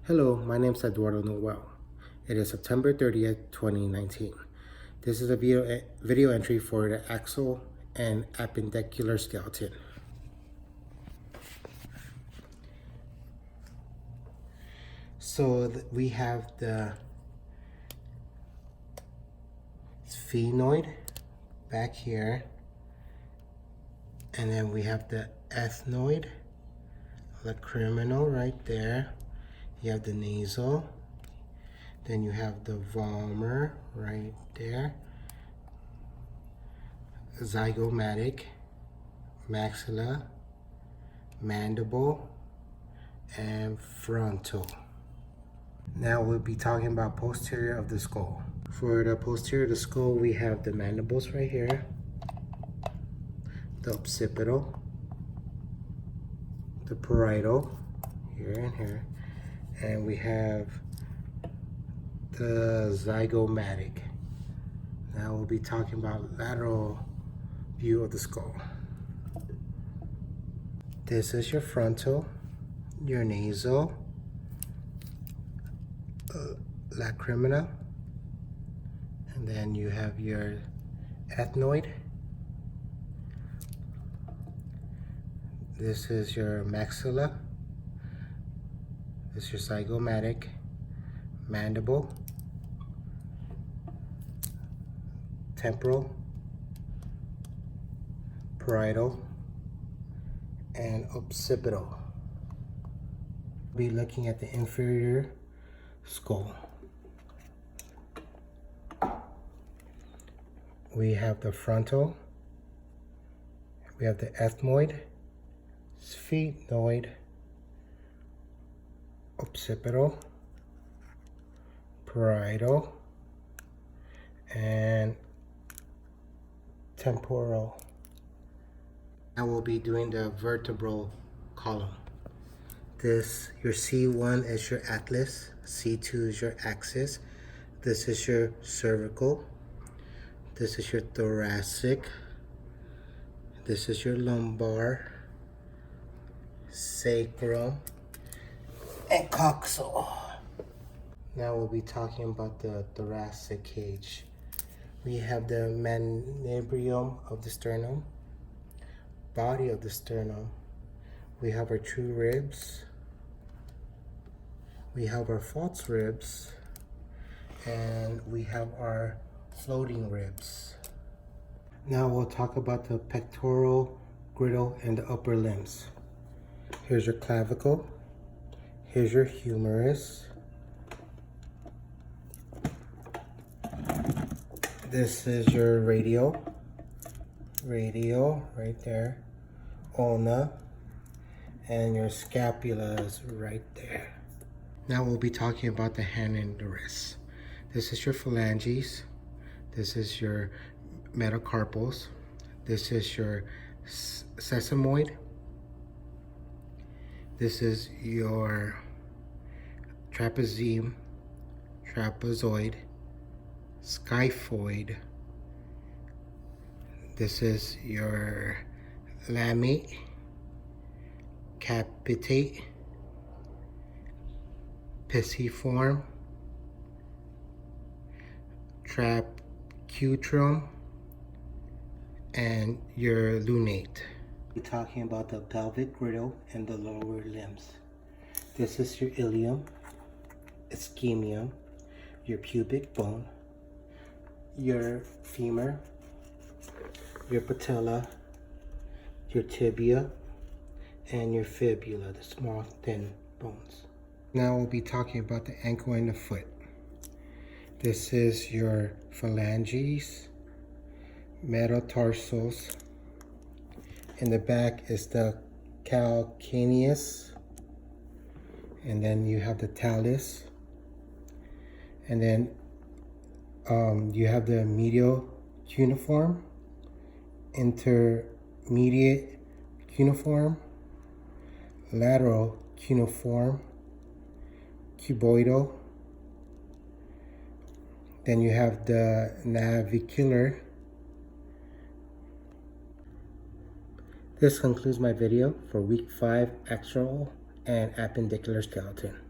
Hello, my name is Eduardo Noel. It is September 30th, 2019. This is a video entry for the axial and appendicular skeleton. So we have the sphenoid back here, and then we have the ethmoid, lacriminal right there. You have the nasal, then you have the vomer right there, zygomatic, maxilla, mandible, and frontal. Now we'll be talking about posterior of the skull. For the posterior of the skull, we have the mandibles right here, the occipital, the parietal, here and here, and we have the zygomatic. Now we'll be talking about lateral view of the skull. This is your frontal, your nasal, lacriminal, and then you have your ethmoid. This is your maxilla. This is your zygomatic, mandible, temporal, parietal, and occipital. We'll be looking at the inferior skull. We have the frontal, we have the ethmoid, sphenoid, occipital, parietal, and temporal. Now we'll be doing the vertebral column. Your C1 is your atlas, C2 is your axis, this is your cervical, this is your thoracic, this is your lumbar, sacrum, and coxal. Now we'll be talking about the thoracic cage. We have the manubrium of the sternum, body of the sternum. We have our true ribs. We have our false ribs. And we have our floating ribs. Now we'll talk about the pectoral girdle and the upper limbs. Here's your clavicle. Here's your humerus. This is your radial right there, ulna, and your scapula is right there. Now we'll be talking about the hand and the wrist. This is your phalanges. This is your metacarpals. This is your sesamoid. This is your trapezium, trapezoid, scyphoid. This is your lamate, capitate, pisiform, trapecutrum, and your lunate. We're talking about the pelvic girdle and the lower limbs. This is your ilium, ischemium, your pubic bone, your femur, your patella, your tibia, and your fibula, the small thin bones. Now we'll be talking about the ankle and the foot. This is your phalanges, metatarsals. In the back is the calcaneus, and then you have the talus, and then you have the medial cuneiform, intermediate cuneiform, lateral cuneiform, cuboidal. Then you have the navicular. This concludes my video for week 5 axial and appendicular skeleton.